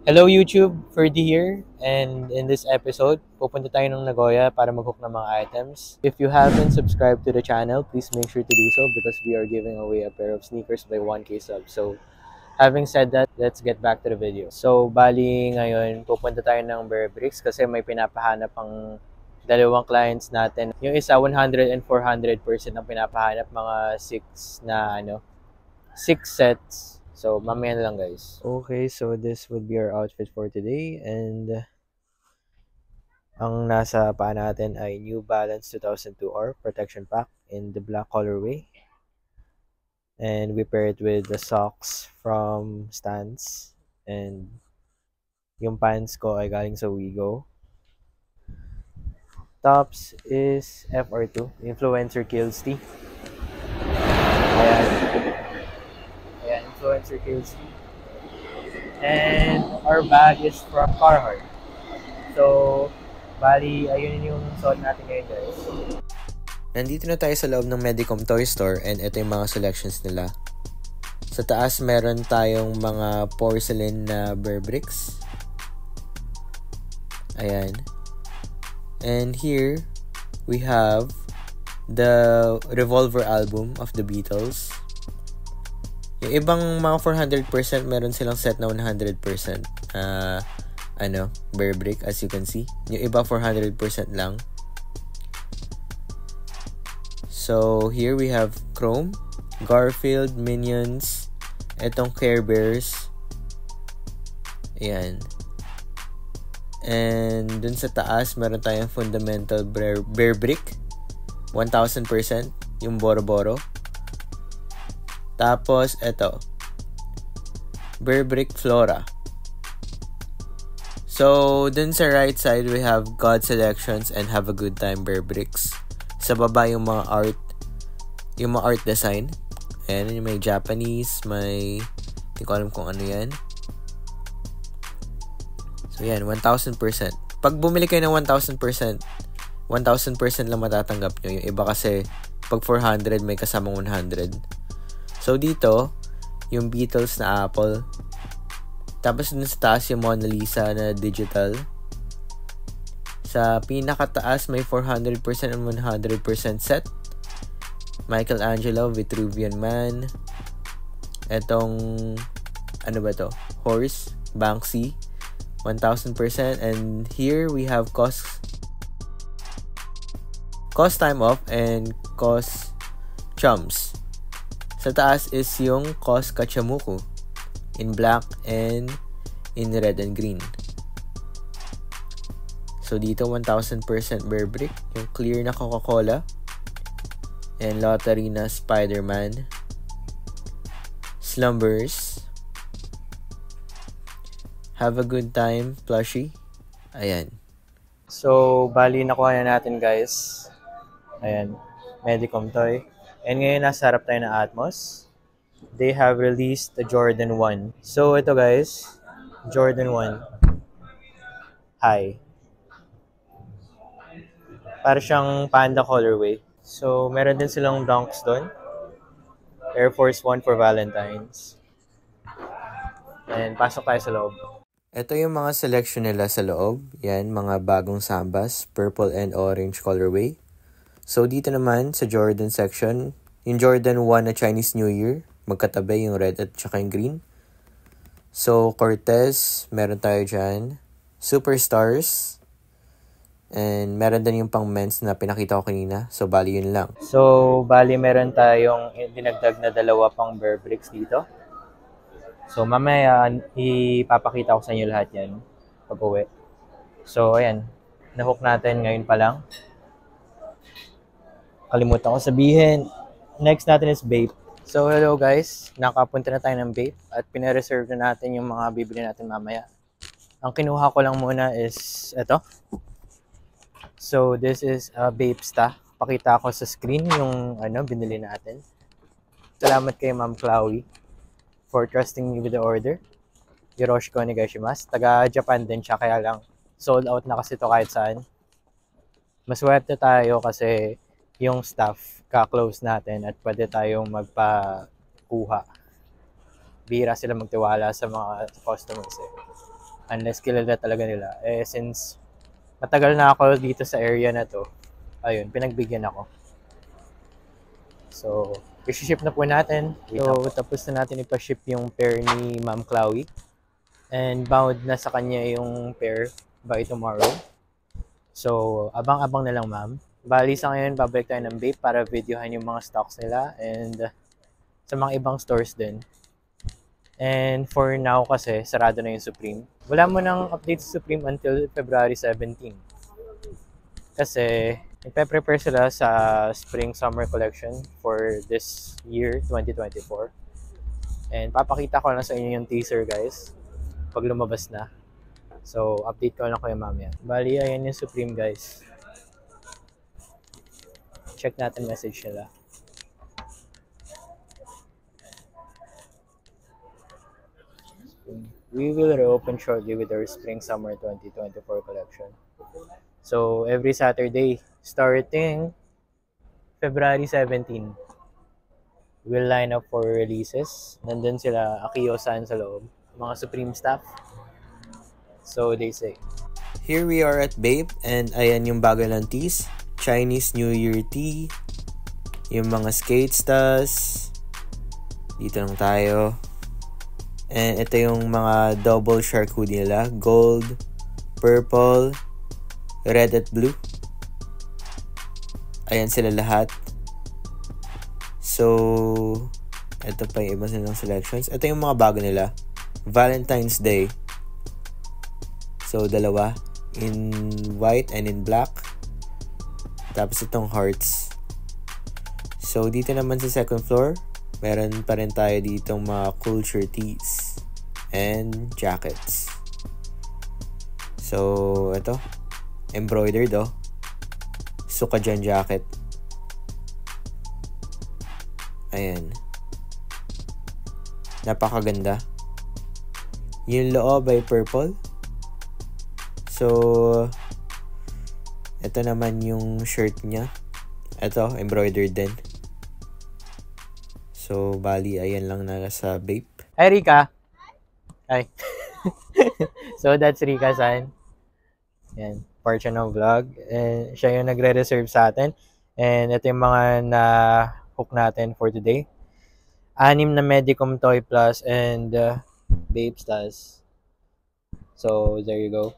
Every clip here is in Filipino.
Hello YouTube, Ferdy here, and in this episode, pupunta tayo ng Nagoya para mag-hook ng mga items. If you haven't subscribed to the channel, please make sure to do so because we are giving away a pair of sneakers by 1K subs. So, having said that, let's get back to the video. So, bali ngayon, pupunta tayo ng Bearbricks kasi may pinapahanap ang dalawang clients natin. Yung isa, 100 and 400% ang pinapahanap, mga 6 sets. So, mamaya na lang guys. Okay, so this would be our outfit for today. And ang nasa paa natin ay New Balance 2002R Protection Pack in the black colorway. And we pair it with the socks from Stance. And yung pants ko ay galing sa Wigo. Tops is FR2, Influencer Kills T. Ayan. Ayan, Influencer Kills T. And our bag is from Carhartt. So, bali, ayun yung suot natin ngayon guys. Nandito na tayo sa loob ng Medicom Toy Store and ito yung mga selections nila. Sa taas meron tayong mga porcelain na Bearbricks. Ayan. And here, we have the Revolver album of the Beatles. Yung ibang mga 400% meron silang set na 100% Bearbrick as you can see. Yung iba 400% lang. So here we have Chrome, Garfield, Minions, etong Care Bears. Ayan. And dun sa taas meron tayong Fundamental Bearbrick 1000%, yung Boro-Boro. Tapos, eto. Bearbrick Flora. So, dun sa right side, we have God Selections and Have a Good Time Bearbricks. Sa baba, yung mga art design. Ayan, yung may Japanese, may, hindi ko alam kung ano yan. So, yan, 1000%. Pag bumili kayo ng 1000%, 1000% lang matatanggap nyo. Yung iba kasi, pag 400, may kasamang 100. So, dito, yung Beatles na Apple. Tapos, dun sa taas, yung Mona Lisa na digital. Sa pinakataas, may 400% and 100% set. Michelangelo, Vitruvian Man. Etong, ano ba to? Horse, Banksy, 1000%. And here, we have Cos Time Off and Cos Chums. Sa taas is yung Cos Kachamuku in black and in red and green. So dito 1000% Bearbrick, yung clear na Coca-Cola, and lottery na Spider-Man, Slumbers, Have a Good Time plushie. Ayan. So bali nakuha na natin guys. Ayan, Medicom Toy. And ngayon nasa harap tayo ng Atmos. They have released the Jordan 1. So ito guys, Jordan 1. High. Para siyang panda colorway. So meron din silang dunks doon. Air Force 1 for Valentine's. And pasok tayo sa loob. Ito yung mga selection nila sa loob. Yan, mga bagong sambas, purple and orange colorway. So dito naman sa Jordan section, yung Jordan 1 na Chinese New Year, magkatabi yung red at saka yung green. So Cortez, meron tayo dyan. Superstars. And meron din yung pang men's na pinakita ko kanina. So bali yun lang. So bali meron tayong dinagdag na dalawa pang Bearbricks dito. So mamaya ipapakita ko sa inyo lahat yan pag uwi. So ayan, nahook natin ngayon pa lang. Kalimutan ko sabihin. Next natin is vape. So hello guys, nakapunta na tayo ng vape at pinareserve na natin yung mga bibili natin mamaya. Ang kinuha ko lang muna is ito. So this is a vape sta. Pakita ko sa screen yung binili natin. Salamat kay Ma'am Chloe for trusting me with the order. Hiroshiko Negashimasu. Taga Japan din siya, kaya lang sold out na kasi ito kahit saan. Maswerte tayo kasi yung staff ka-close natin at pwede tayong magpakuha. Bihira sila magtiwala sa mga customers eh. Unless kilala talaga nila. Eh, since matagal na ako dito sa area na to, ayun, pinagbigyan ako. So, i-ship na po natin. So, tapos na natin ipa-ship yung pair ni Ma'am Chloe. And bound na sa kanya yung pair by tomorrow. So, abang-abang na lang, ma'am. Bali sa ngayon, babalik tayo ng Bape para videohan yung mga stocks nila and sa mga ibang stores din. And for now kasi, sarado na yung Supreme. Wala mo nang update sa Supreme until February 17. Kasi, nagpe-prepare sila sa Spring-Summer Collection for this year, 2024. And papakita ko lang sa inyo yung teaser, guys, pag lumabas na. So, update ko lang kayo mamaya. Bali, ayan yung Supreme, guys. Check natin message nila. We will reopen shortly with our Spring-Summer 2024 collection. So, every Saturday, starting February 17, we'll line up for releases. Nandun sila, Akiyo-san sa loob. Mga Supreme staff. So, they say. Here we are at Bape, and ayan yung bago ng tees. Chinese New Year tee. Yung mga skate stars. Dito lang tayo. And ito yung mga double shark hoodie nila. Gold, purple, red at blue. Ayan sila lahat. So, ito pa yung iba silang selections. Ito yung mga bago nila. Valentine's Day. So, dalawa. In white and in black. Tapos itong hearts. So, dito naman sa second floor, meron pa rin tayo ditong mga culture tees and jackets. So, ito. Embroidered, oh. Sukajan jacket. Ayan. Napakaganda. Yung loob ay purple. So, ito naman yung shirt niya. Ito, embroidered din. So, bali, ayan lang na sa Bape. Hi, Rika! Hi! So, that's Rika-san. Yan, part siya ng vlog. And siya yung nagre-reserve sa atin. And ito yung mga na-hook natin for today. 6 na Medicom Toy Plus and Bape Stars. So, there you go.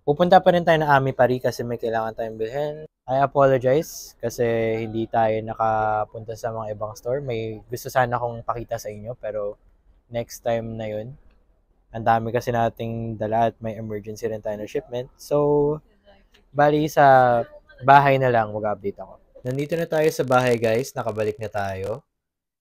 Pupunta pa rin tayo na Ami Pari kasi may kailangan tayong bilhin. I apologize kasi hindi tayo nakapunta sa mga ibang store. May gusto sana akong pakita sa inyo pero next time na yun. Ang dami kasi nating dala at may emergency rin tayo na shipment. So, bali sa bahay na lang mag-update ako. Nandito na tayo sa bahay, guys. Nakabalik na tayo.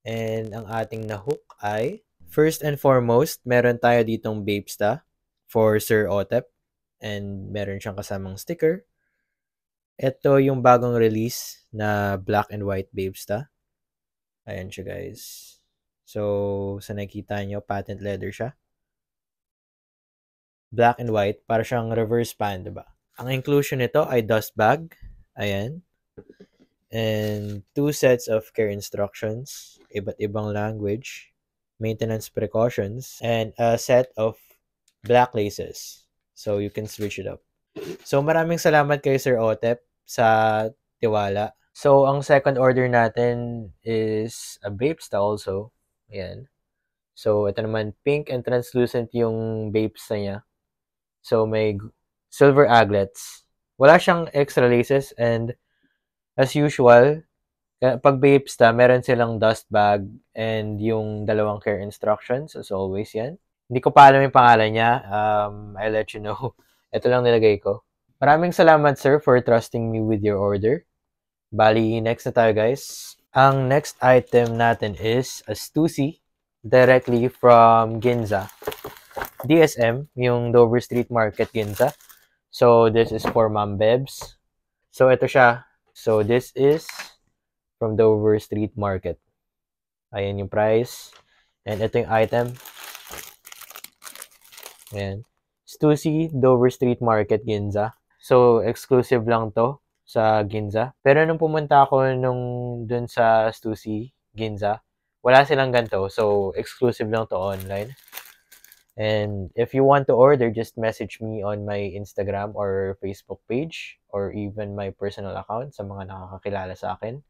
And ang ating na-hook ay, first and foremost, meron tayo ditong Bapesta for Sir Otep. And meron siyang kasamang sticker. Ito yung bagong release na black and white Bapesta. Ayan siya, guys. So, sa nakikita nyo, patent leather siya. Black and white, para siyang reverse pan, diba? Ang inclusion nito ay dust bag. Ayan. And 2 sets of care instructions, iba't ibang language, maintenance precautions, and a set of black laces. So, you can switch it up. So, maraming salamat kay Sir Otep sa tiwala. So, ang second order natin is a Bapesta also. Ayan. So, ito naman, pink and translucent yung Bapesta niya. So, may silver aglets. Wala siyang extra laces and as usual, pag Bapesta, meron silang dust bag and yung dalawang care instructions as always yan. Hindi ko pa alam yung pangalan niya. I'll let you know. Ito lang nilagay ko. Maraming salamat, sir, for trusting me with your order. Bali, next na tayo, guys. Ang next item natin is a Stussy directly from Ginza. DSM, yung Dover Street Market Ginza. So, this is for Ma'am Bebs. So, ito siya. So, this is from Dover Street Market. Ayan yung price. And ito yung item. Ayan. Stussy, Dover Street Market, Ginza. So, exclusive lang to sa Ginza. Pero nung pumunta ako dun sa Stussy, Ginza, wala silang ganito. So, exclusive lang to online. And if you want to order, just message me on my Instagram or Facebook page or even my personal account sa mga nakakakilala sa akin.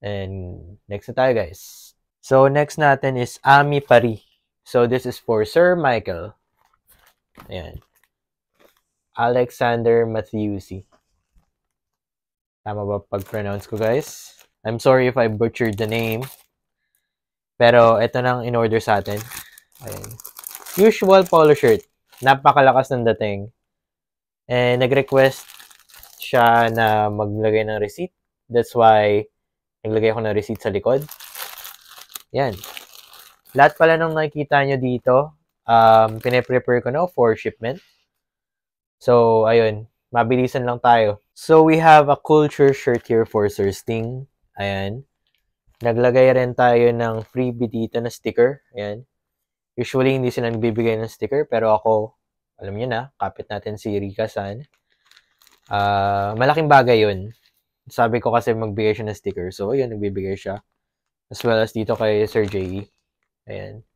And next na tayo, guys. So, next natin is Ami Pari. So, this is for Sir Michael. Ayan. Alexander Matthewsi. Tama ba pag-pronounce ko, guys? I'm sorry if I butchered the name. Pero, ito nang in-order sa atin. Ayan. Usual polo shirt. Napakalakas ng dating. And nag-request siya na maglagay ng receipt. That's why naglagay ako ng receipt sa likod. Yan. Lahat pala nung nakikita nyo dito, pine-prepare ko na for shipment. So, ayun. Mabilisan lang tayo. So, we have a culture shirt here for Sir Sting. Ayan. Naglagay rin tayo ng freebie dito na sticker. Ayan. Usually, hindi sila nagbibigay ng sticker. Pero ako, alam niyo na, kapit natin si Rika-san. Malaking bagay yun. Sabi ko kasi magbigay siya ng sticker. So, ayun, nagbibigay siya. As well as dito kay Sir J.E. Ayan.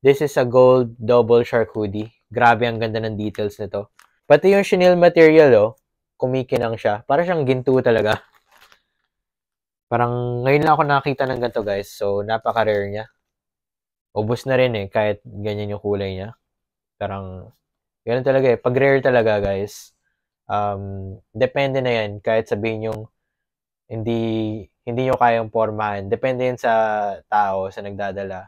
This is a gold double shark hoodie. Grabe ang ganda ng details nito. Pati yung chenille material, oh, kumikinang siya. Para siyang ginto talaga. Parang ngayon lang ako nakakita ng ganito, guys. So, napaka-rare niya. Ubus na rin kahit ganyan yung kulay niya. Parang, ganun talaga Pag rare talaga, guys, depende na yan. Kahit sabihin yung hindi nyo kayang pormahan. Depende yan sa tao, sa nagdadala.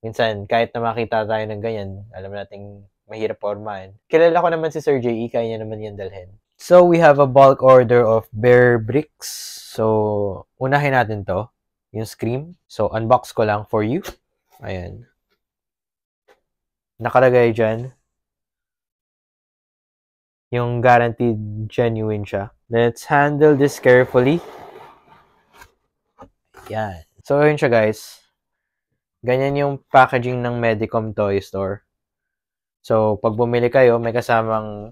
Minsan, kahit na makita tayo ng ganyan, alam nating mahirap pormahan. Kilala ko naman si Sir J.E. Kaya niya naman yan dalhin. So, we have a bulk order of Bear Bricks. So, unahin natin to. Yung Scream. So, unbox ko lang for you. Ayan. Nakalagay dyan. Yung guaranteed genuine siya. Let's handle this carefully. Yan. So, ayun siya, guys. Ganyan yung packaging ng Medicom Toy Store. So, pag bumili kayo, may kasamang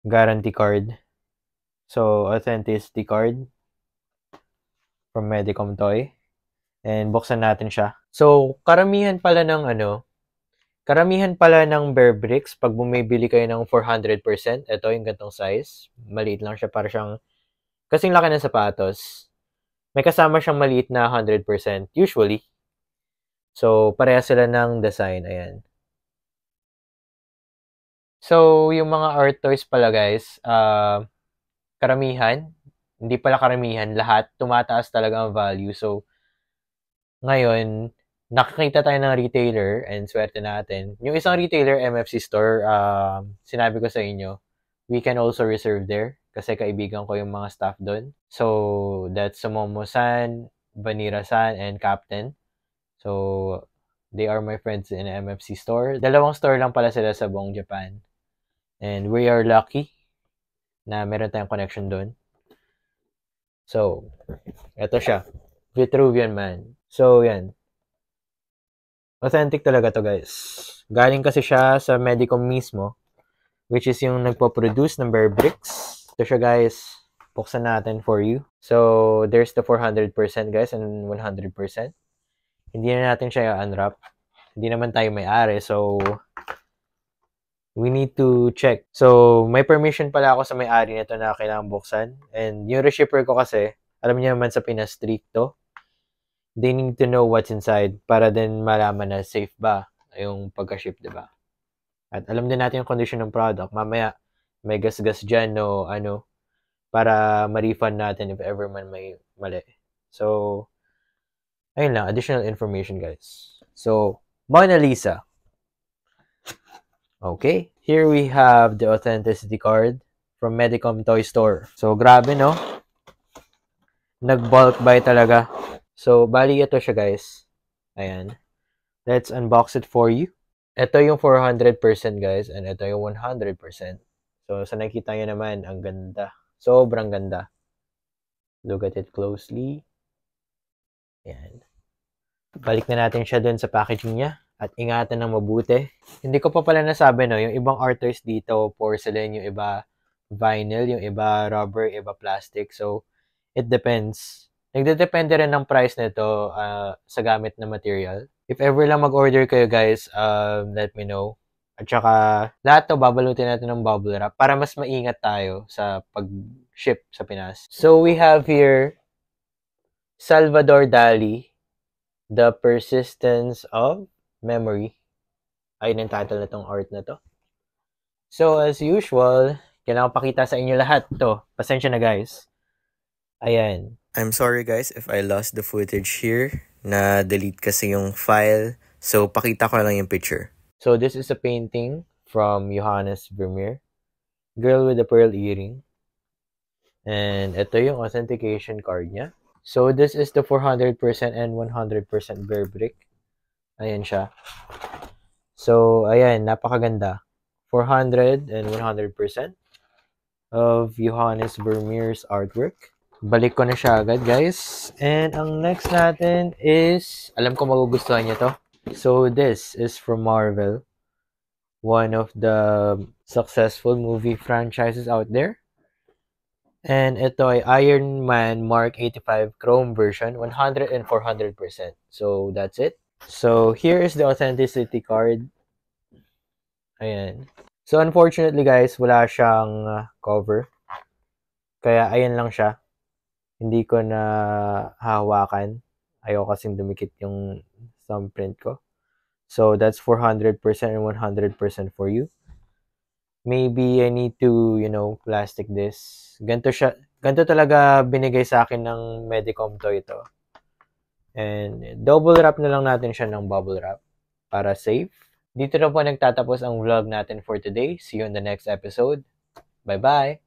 guarantee card. So, authenticity card from Medicom Toy. And buksan natin siya. So, karamihan pala ng Bear Bricks, pag bumibili kayo ng 400%, ito yung gantong size. Maliit lang siya, para siyang kasing laki ng sapatos. May kasama siyang maliit na 100% usually. So, pareha sila ng design. Ayan. So, yung mga art toys pala, guys, karamihan, hindi pala karamihan, lahat, tumataas talaga ang value. So, ngayon, nakakita tayo ng retailer and swerte natin. Yung isang retailer, MFC Store, sinabi ko sa inyo, we can also reserve there kasi kaibigan ko yung mga staff doon. So, that's Sumomo-san, Banira-san, and Captain. So, they are my friends in MFC Store. Dalawang store lang pala sila sa buong Japan. And we are lucky na meron tayong connection doon. So, eto siya. Vitruvian Man. So, yan. Authentic talaga to, guys. Galing kasi siya sa Medicom mismo, which is yung nagpo-produce ng Bear Bricks. Ito siya, guys. Buksan natin for you. So, there's the 400%, guys, and 100%. Hindi na natin siya unwrap. Hindi naman tayo may-ari, so we need to check. So, may permission pala ako sa may-ari nito na kailangan buksan. And yung reshipper ko kasi, alam niyo naman sa Pinas stricto, they need to know what's inside para din malaman na safe ba yung pagka-ship, diba? At alam din natin yung condition ng product. Mamaya, may gas-gas dyan o para ma-refund natin if ever man may mali. So, ayun lang, additional information, guys. So, Mona Lisa. Okay, here we have the authenticity card from Medicom Toy Store. So, grabe, no? Nag-bulk buy talaga. So, bali ito siya, guys. Ayan. Let's unbox it for you. Ito yung 400%, guys, and ito yung 100%. So, sa nakikita nyo naman, ang ganda. Sobrang ganda. Look at it closely. Ayan. Balik na natin siya dun sa packaging niya. At ingatan ng mabuti. Hindi ko pa pala nasabi, no, yung ibang art toys dito, porcelain, yung iba vinyl, yung iba rubber, iba plastic. So, it depends. Nagdedepende rin ng price nito sa gamit na material. If ever lang mag-order kayo guys, let me know. At saka, lahat to babalutin natin ng bubble wrap para mas maingat tayo sa pag-ship sa Pinas. So, we have here Salvador Dali, The Persistence of Memory. Ayun ang title na tong art na to. So, as usual, kailangan pakita sa inyo lahat to. Pasensya na guys. Ayan. I'm sorry guys if I lost the footage here. Na-delete kasi yung file. So, pakita ko lang yung picture. So, this is a painting from Johannes Vermeer. Girl with a Pearl Earring. And ito yung authentication card niya. So, this is the 400% and 100% bear brick. Ayan siya. So, ayan, napakaganda. 400 and 100% of Johannes Vermeer's artwork. Balik ko na siya agad, guys. And ang next natin is, alam ko magugustuhan niyo to. So, this is from Marvel. One of the successful movie franchises out there. And ito ay Iron Man Mark 85 Chrome version, 100 and 400%. So, that's it. So, here is the authenticity card. Ayan. So, unfortunately, guys, wala siyang cover. Kaya, ayan lang siya. Hindi ko na hahawakan. Ayoko kasing dumikit yung thumbprint ko. So, that's 400% and 100% for you. Maybe I need to, plastic this. Ganito talaga binigay sa akin ng Medicom to ito. And double wrap na lang natin siya ng bubble wrap para safe. Dito na po nagtatapos ang vlog natin for today. See you in the next episode. Bye-bye!